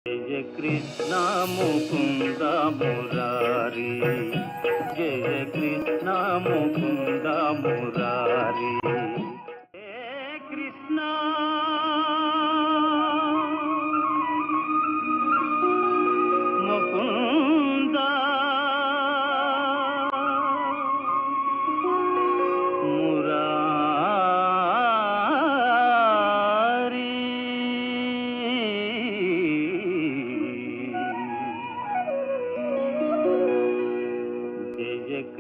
జయ కృష్ణ ముకుంద మురారి, జయ కృష్ణ ముకుంద మురారి. హే కృష్ణ ముకుంద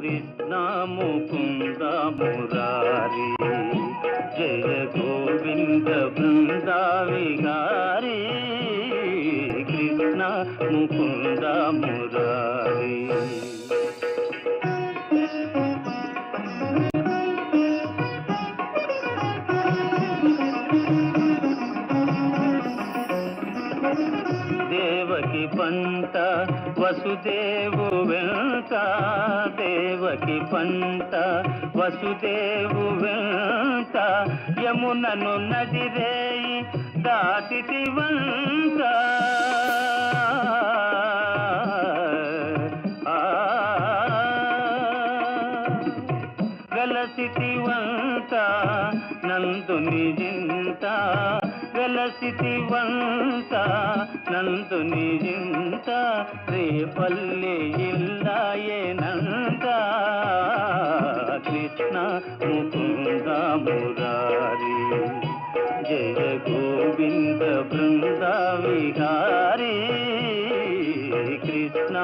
కృష్ణ ముకుంద మురారి, జయ గోవింద బృంద విహారీ. కృష్ణ ముకుంద మురారి. దేవకి పంట వసుదేవు వెంట, దేవకి పంట వసుదేవు వెంట, యమునను నదిరేయి దాటితి వంట. వెలసితి వంట నందుని జింత, వెలసితి వంట నందుని జింత, రేపల్లి ఇల్లాయేనంత. కృష్ణ ముకుంద మురారి, జయ గోవింద బృంద విహారీ. కృష్ణ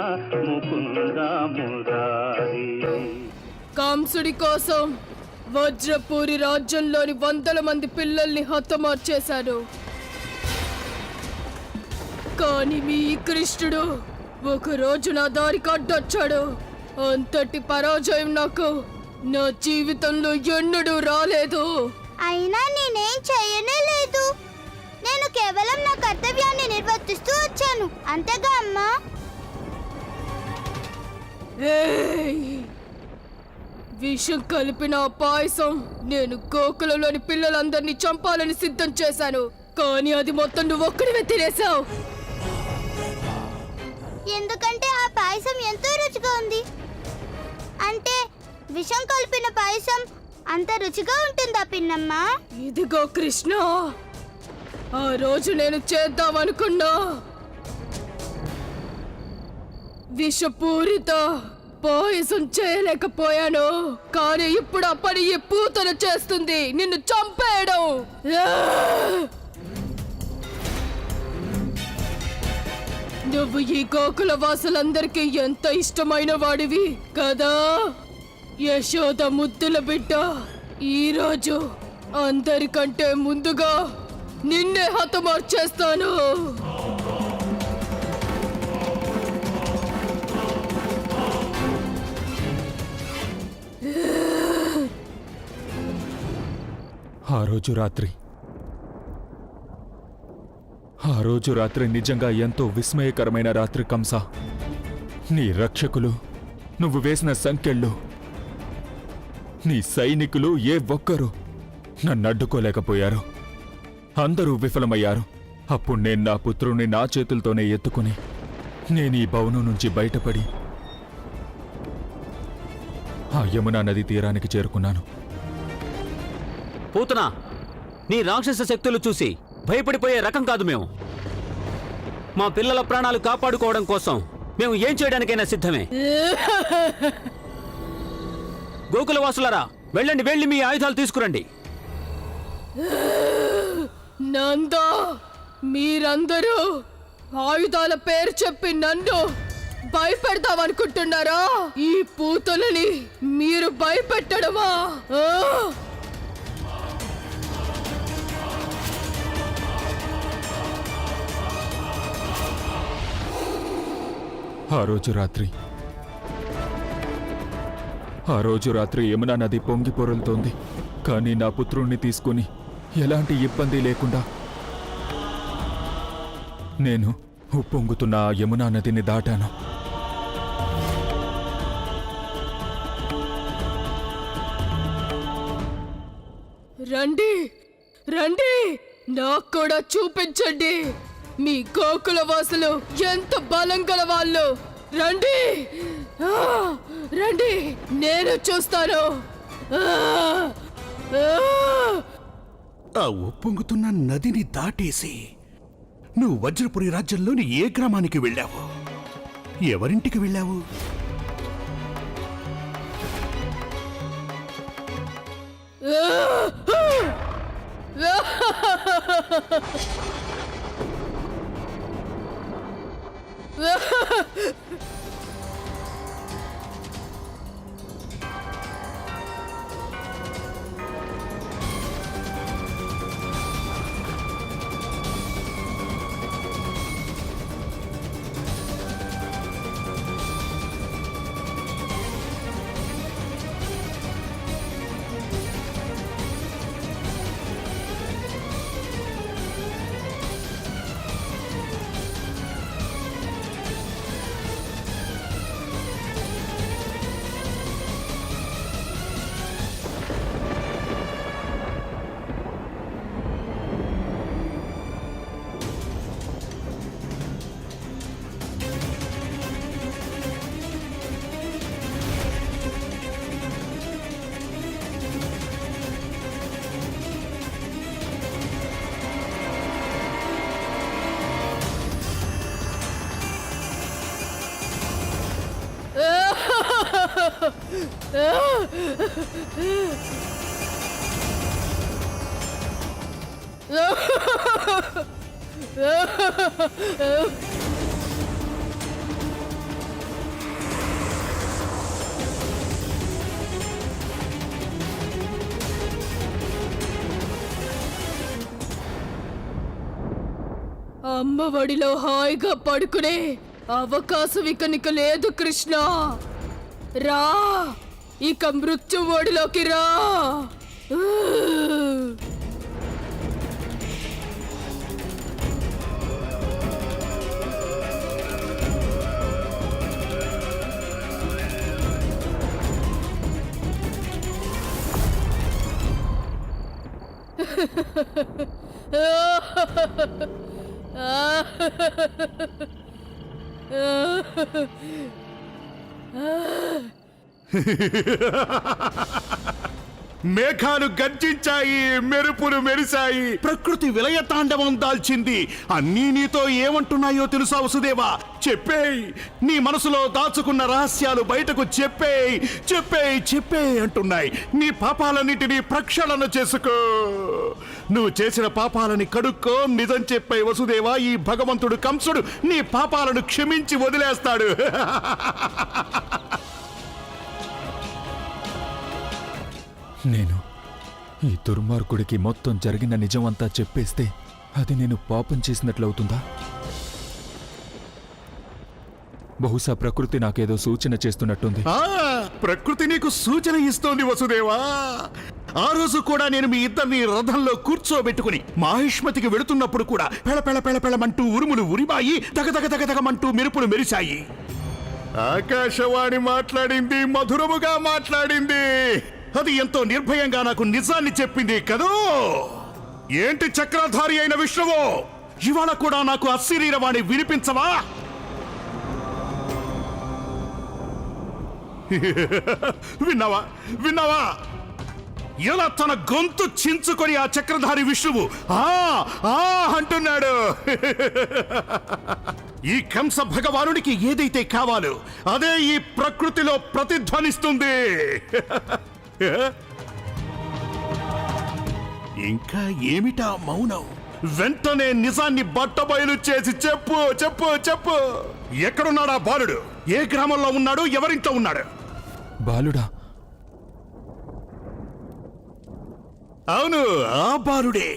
ముకుంద మురారి. కంసుడి కోసం వజ్రపూరి రాజ్యంలోని 100 మంది పిల్లల్ని హతమార్చేశాడు. కానీ మీ కృష్ణుడు ఒకరోజు నా దారికి అడ్డొచ్చాడు. అంతటి పరాజయం నాకు నా జీవితంలో ఎన్నడూ రాలేదు. అయినా నేనేం చేయనే లేదు. నేను కేవలం నా కర్తవ్యాన్ని నిర్వర్తిస్తూ వచ్చాను, అంతేగా అమ్మా? విషం కలిపిన పాయసం నేను గోకులంలోని పిల్లలందరినీ చంపాలని సిద్ధం చేశాను. కానీ అది మొత్తం నువ్వు ఒక్కడివే తినేసావు. ఎందుకంటే ఆ పాయసం ఎంతో రుచిగా ఉంది. అంటే విషం కలిపిన పాయసం అంత రుచిగా ఉంటుందా పిన్నమ్మ? ఇదిగో కృష్ణ, ఆ రోజు నేను చేద్దామనుకున్నా విషపూరిత పాయసం చేయలేకపోయాను. కానీ ఇప్పుడు ఆ పని ఈ పూతన చేస్తుంది, నిన్ను చంపేయడం. నువ్వు ఈ గోకుల వాసులందరికీ ఎంత ఇష్టమైన వాడివి కదా. యశోద ముద్దుల బిడ్డ, ఈరోజు అందరికంటే ముందుగా నిన్నే హతమార్చేస్తాను. ఆ రోజు రాత్రి నిజంగా ఎంతో విస్మయకరమైన రాత్రి కంస. నీ రక్షకులు, నువ్వు వేసిన సంకెళ్ళు, నీ సైనికులు ఏ ఒక్కరూ నన్ను అడ్డుకోలేకపోయారు. అందరూ విఫలమయ్యారు. అప్పుడు నేను నా పుత్రుణ్ణి నా చేతులతోనే ఎత్తుకుని నేను ఈ భవనం నుంచి బయటపడి ఆ యమునా నది తీరానికి చేరుకున్నాను. పూతనా, నీ రాక్షస శక్తులు చూసి భయపడిపోయే రకం కాదు మేము. మా పిల్లల ప్రాణాలు కాపాడుకోవడం కోసం మేము ఏం చేయడానికైనా సిద్ధమే. గోకులవాసులారా, వెళ్ళండి, వెళ్ళి మీ ఆయుధాలు తీసుకురండి. నందా, మీరందరూ ఆయుధాల పేరు చెప్పి నన్ను భయపెడతామనుకుంటున్నారా? ఈ పూతలని మీరు భయపెట్టడమా? ఆ రోజు రాత్రి యమునా నది పొంగి పొరలుతోంది. కానీ నా పుత్రుణ్ణి తీసుకుని ఎలాంటి ఇబ్బంది లేకుండా నేను ఉప్పొంగుతున్న ఆ యమునా నదిని దాటాను. రండి రండి, నాకు కూడా చూపించండి. మీ గోకుల వాసులు ఎంత బలం గల వాళ్ళు. రండి, ఆ, రండి, నేను చూస్తాను. ఆ, ఆ. ఆ ఉప్పొంగుతున్న నదిని దాటేసి నువ్వు వజ్రపురి రాజ్యంలోని ఏ గ్రామానికి వెళ్ళావు? ఎవరింటికి వెళ్ళావు? అమ్మ ఒడిలో హాయిగా పడుకునే అవకాశం ఇక నీకు లేదు కృష్ణ. రా, ఇక మృత్యు ఒడిలోకి రా. మేఘాలు గర్జించాయి, మెరుపులు మెరిశాయి, ప్రకృతి విలయ తాండవం దాల్చింది. అన్నీ నీతో ఏమంటున్నాయో తెలుసా వసుదేవా? చెప్పేయ్, నీ మనసులో దాచుకున్న రహస్యాలు బయటకు చెప్పేయ్, చెప్పేయ్, చెప్పేయ్ అంటున్నాయి. నీ పాపాలన్నిటినీ ప్రక్షాళన చేసుకో. నువ్వు చేసిన పాపాలని కడుక్కో. నిజం చెప్పే వసుదేవా, ఈ భగవంతుడు కంసుడు నీ పాపాలను క్షమించి వదిలేస్తాడు. నేను ఈ దుర్మార్గుడికి మొత్తం జరిగిన నిజమంతా చెప్పేస్తే అది నేను పాపం చేసినట్లవుతుందా? బహుశా ప్రకృతి నాకేదో సూచన చేస్తున్నట్టుంది. ప్రకృతి నీకు సూచన ఇస్తోంది వసుదేవా. ఆ రోజు కూడా నేను మీ ఇద్దరిని రథంలో కూర్చోబెట్టుకుని మాహిష్మతికి వెళుతున్నప్పుడు కూడా పెళపెళ పెళపెళమంటూ ఉరుములు ఉరిమాయి, దగదగ దగదగమంటూ మెరుపులు మెరిశాయి. ఆకాశవాణి మాట్లాడింది, మధురముగా మాట్లాడింది. అది ఎంతో నిర్భయంగా నాకు నిజాన్ని చెప్పింది కదూ. ఏంటి చక్రధారి అయిన విష్ణువు, ఇవాళ కూడా నాకు అశరీరవాణి వినిపించవా? విన్నావా, విన్నావా? ఎలా తన గొంతు చించుకొని ఆ చక్రధారి విష్ణువు ఆ ఆ అంటున్నాడు. ఈ కంస భగవానుడికి ఏదైతే కావాలో అదే ఈ ప్రకృతిలో ప్రతిధ్వనిస్తుంది. ఇంకా ఏమిటా మౌనం? వెంటనే నిజాన్ని బట్టబయలు చేసి చెప్పు, చెప్పు, చెప్పు. ఎక్కడున్నాడా బాలుడు? ఏ గ్రామంలో ఉన్నాడు? ఎవరింట్లో ఉన్నాడు? బాలుడా? అవును, ఆ బాలుడే.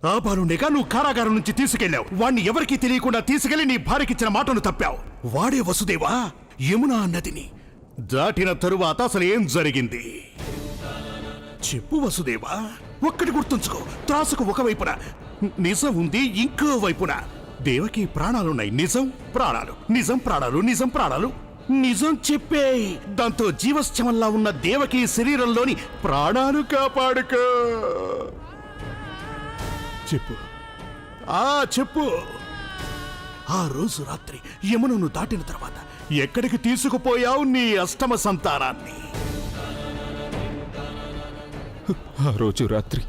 ఆ బాలుడేగా నువ్వు కారాగారం నుంచి తీసుకెళ్లావు. వాణ్ణి ఎవరికీ తెలియకుండా తీసుకెళ్లి నీ భార్యకిచ్చిన మాటను తప్పావు. వాడే వసుదేవా యమునా నదిని దాటిన తరువాత అసలు ఏం జరిగింది చెప్పు వసుదేవా. ఒక్కటి గుర్తుంచుకో, త్రాసుకు ఒకవైపున నిజం ఉంది, ఇంకో వైపున దేవకి ప్రాణాలున్నాయి. నిజం ప్రాణాలు, నిజం ప్రాణాలు, నిజం ప్రాణాలు. నిజం చెప్పే, దాంతో జీవశ్చమంలా ఉన్న దేవకి శరీరంలోని ప్రాణాలు కాపాడుకో. చెప్పు, చెప్పు. ఆ రోజు రాత్రి యమునను దాటిన తర్వాత ఎక్కడికి తీసుకుపోయావు నీ అష్టమ సంతానాన్ని? ఆ రోజు రాత్రి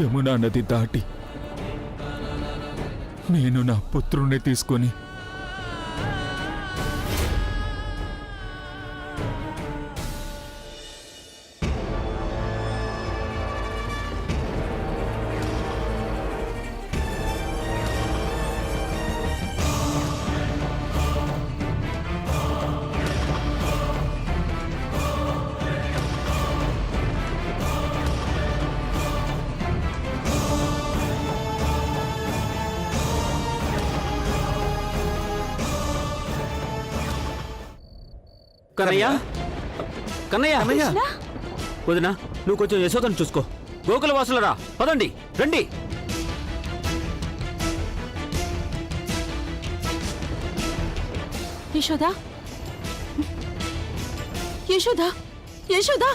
యమునా నది దాటి నేను నా పుత్రుణ్ణి తీసుకొని కన్నయ్య కన్నయ్య వదినా, నువ్వు కొంచెం యశోదను చూసుకో. గోకుల వాసులరా, పదండి, రండి. యశోదా, యశోదా, యశోదా,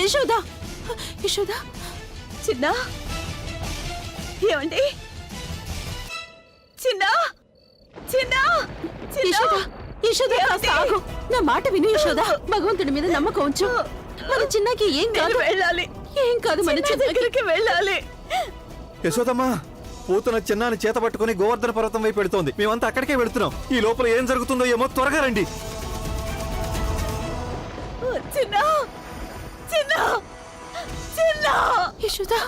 యశోదా, యశోదా, చిన్న ఏమండి? చిన్న చిన్న యశోదా, యశోదా, కాస్త ఆగు. నా మాట విను యశోదా. భగవంతుడి మీద నమ్మకం ఉంచు. మన చిన్నకి ఏం కాదు, వెళ్ళాలి. ఏం కాదు, మన దగ్గరికి వెళ్ళాలి. యశోదమ్మా, పూతన చిన్నాన్ని చేత పట్టుకుని గోవర్ధన పర్వతం వైపు పెడుతోంది. మేమంతా అక్కడికే వెళుతున్నాం. ఈ లోపల ఏం జరుగుతుందో ఏమో, త్వరగా రండి. చిన్న చిన్న చిన్న యశోదా,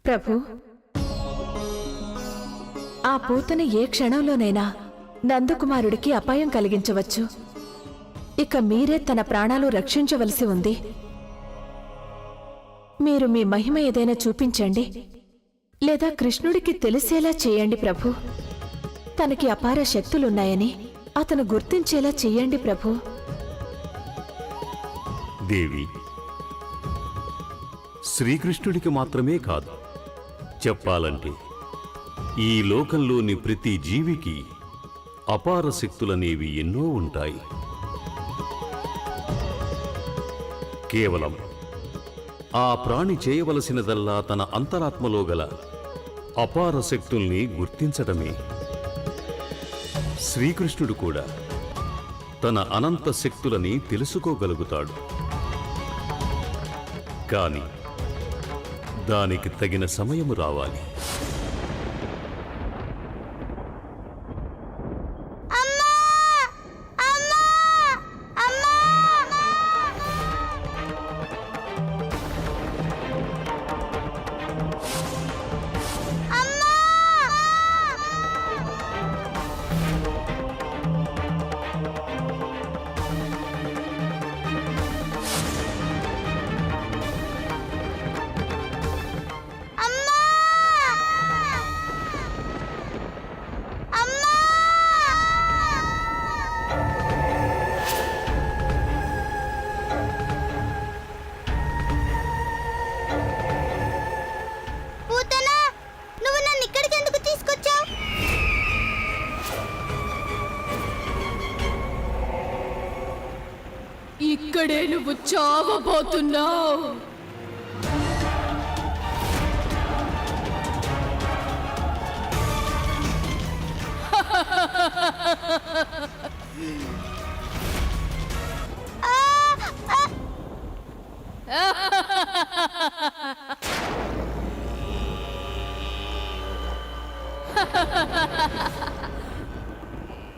ప్రభు, ఆ పూతని ఏ క్షణంలోనైనా నందకుమారుడికి అపాయం కలిగించవచ్చు. ఇక మీరే తన ప్రాణాలు రక్షించవలసి ఉంది. మీరు మీ మహిమ ఏదైనా చూపించండి, లేదా కృష్ణుడికి తెలిసేలా చేయండి ప్రభు. తనకి అపార శక్తులున్నాయని అతను గుర్తించేలా చెయ్యండి ప్రభు. దేవి, శ్రీకృష్ణుడికి మాత్రమే కాదు, చెప్పాలంటే ఈ లోకంలోని ప్రతి జీవికి అపార శక్తులనేవి ఎన్నో ఉంటాయి. కేవలం ఆ ప్రాణి చేయవలసినదల్లా తన అంతరాత్మలో గల అపార శక్తుల్ని గుర్తించటమే. శ్రీకృష్ణుడు కూడా తన అనంత శక్తులని తెలుసుకోగలుగుతాడు. కానీ దానికి తగిన సమయము రావాలి. ఇక్కడే నువ్వు చావబోతున్నావు.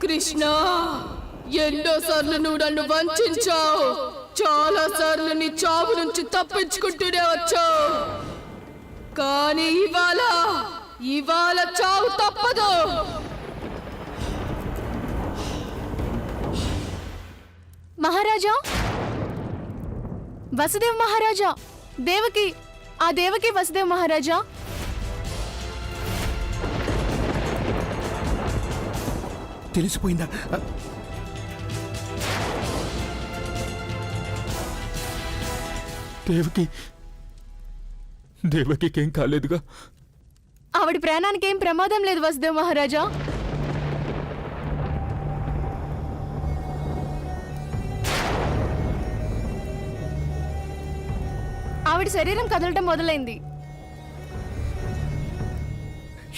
కృష్ణ, ఎన్నోసార్లు నువ్వు నన్ను వంచావు. చాలా సార్లు నీ చావు నుంచి తప్పించుకుంటూనే వచ్చావు. కానీ ఇవాళ చావు తప్పదు. మహారాజా, వసుదేవ్ మహారాజా, దేవకి, ఆ దేవకి వసుదేవ్ మహారాజా. తెలిసిపోయిందా? దేవకికేం కాలేదుగా? ఆవిడ ప్రాణానికి ఏం ప్రమాదం లేదు వసుదేవ్ మహారాజా. ఆవిడ శరీరం కదలటం మొదలైంది.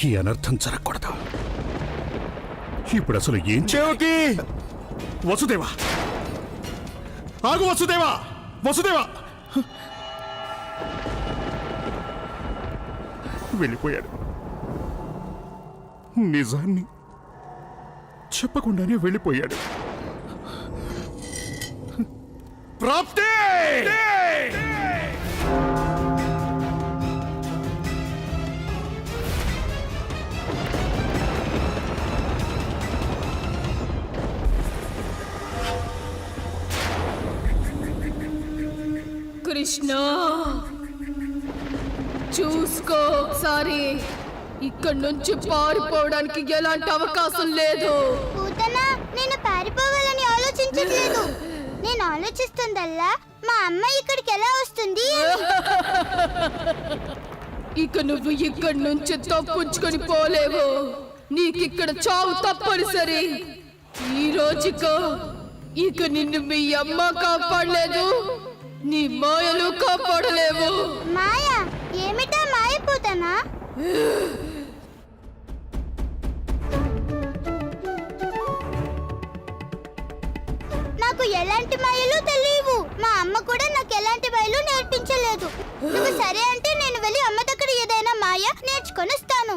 ఈ అనర్థం జరగకూడదు. ఇప్పుడు అసలు ఏం దేవకి! వసుదేవా, ఆగు వసుదేవా! వసుదేవా వెళ్ళిపోయాడు. నిజాన్ని చెప్పకుండానే వెళ్ళిపోయాడు. ప్రాప్తి! కృష్ణ, చూసుకో ఒకసారి. ఇక్కడి నుంచి పారిపోవడానికి ఎలాంటి అవకాశం లేదు. పూతన, నేను పారిపోవాలని ఆలోచించట్లేదు. నేను ఆలోచిస్తుందల్లా మా అమ్మ ఇక్కడికి ఎలా వస్తుంది అని. ఇక నువ్వు ఇక్కడి నుంచి తప్పించుకొని పోలేవు. నీకిక్కడ చావు తప్పనిసరి. ఈ రోజుకు ఇక నిన్ను మీ అమ్మ కాపాడలేదు, నీ మాయలు కాపాడలేవు. మాయ? ఏమిటా మాయ పూతన? నాకు ఎలాంటి మాయలు తెలియవు. మా అమ్మ కూడా నాకు ఎలాంటి మాయలు నేర్పించలేదు. నువ్వు సరే అంటే నేను వెళ్ళి అమ్మ దగ్గర ఏదైనా మాయ నేర్చుకొని వస్తాను.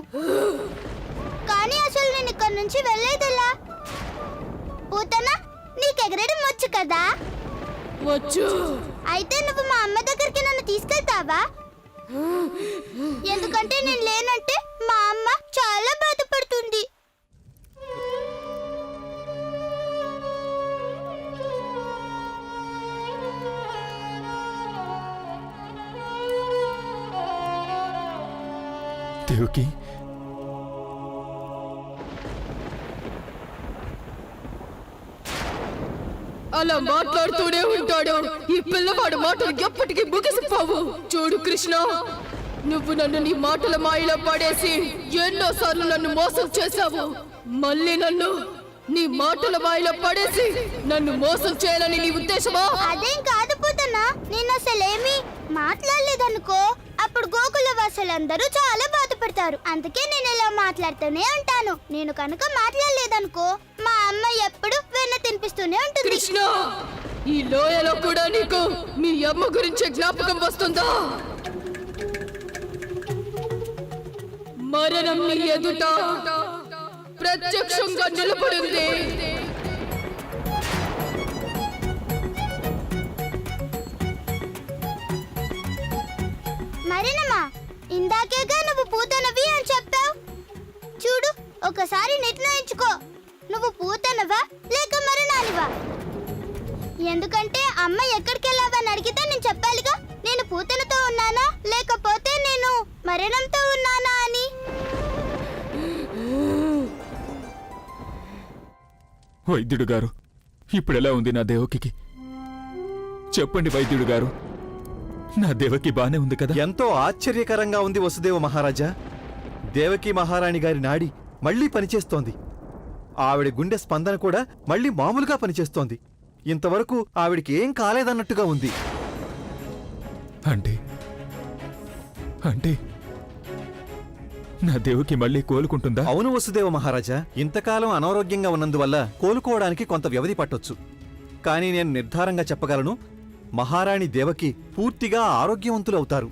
కానీ అసలు నేను ఇక్కడ నుంచి వెళ్ళేదిలా. పూతన, నీకు ఎగరడం వచ్చు కదా? వచ్చు. అయితే నువ్వు మా అమ్మ దగ్గరికి నన్ను తీసుకెళ్తావా? ఎందుకంటే నేను లేనంటే మా అమ్మ చాలా బాధపడుతుంది. దేవకి, అలా మాట్లాడుతూనే ఉంటాడు. ఈ పిల్లవాడు మాటలు ఎప్పటికీ ముగిసిపోవు. చూడు కృష్ణ, నువ్వు నన్ను నీ మాటల మాయలో పడేసి ఎన్నోసార్లు నన్ను మోసం చేశావు. మళ్ళీ నన్ను నీ మాటల మాయలో పడేసి నన్ను మోసం చేయాలని నీ ఉద్దేశమా? అదేం కాదు పూతన, నేను అసలేమి మాట్లాడలేదనుకో, అప్పుడు గోకుల వాసులందరూ చాలా బాధపడతారు. అందుకే నేను ఇలా మాట్లాడుతూనే ఉంటాను. నేను కనుక మాట్లాడలేదనుకో, మా అమ్మ ఎప్పుడు వెన్న తినిపిస్తూనే ఉంటుంది. కృష్ణ, ఈ లోయలో కూడా నీకు మీ అమ్మ గురించి జ్ఞాపకం వస్తుందా? మరణం నీ ఎదుట ప్రత్యక్షంగా నిలబడింది. మరణమా? ఇందాకేగా నువ్వు పూతనవి అని చెప్పావు. చూడు, ఒకసారి నిర్ణయించుకో. నువ్వు పూతనవా లేక మరణానివా? ఎందుకంటే అమ్మ ఎక్కడికి వెళ్ళావని అడిగితే నేను చెప్పాలిగా, నేను పూతనతో ఉన్నానా లేకపోతే నేను మరణంతో ఉన్నానా అని. వైద్యుడు గారు, ఇప్పుడెలా ఉంది నా దేవకి? చెప్పండి వైద్యుడు గారు, నా దేవకి బానే ఉంది కదా? ఎంతో ఆశ్చర్యకరంగా ఉంది వసుదేవ మహారాజా. దేవకీ మహారాణి గారి నాడి మళ్లీ పనిచేస్తోంది. ఆవిడ గుండె స్పందన కూడా మళ్లీ మామూలుగా పనిచేస్తోంది. ఇంతవరకు ఆవిడికి ఏం కాలేదన్నట్టుగా ఉంది. అంటే అంటే నా దేవకి మళ్ళీ కోలుకుంటుందా? అవును వసుదేవ మహారాజా, ఇంతకాలం అనారోగ్యంగా ఉన్నందువల్ల కోలుకోవడానికి కొంత వ్యవధి పట్టొచ్చు. కానీ నేను నిర్ధారంగా చెప్పగలను, మహారాణి దేవకి పూర్తిగా ఆరోగ్యవంతులవుతారు.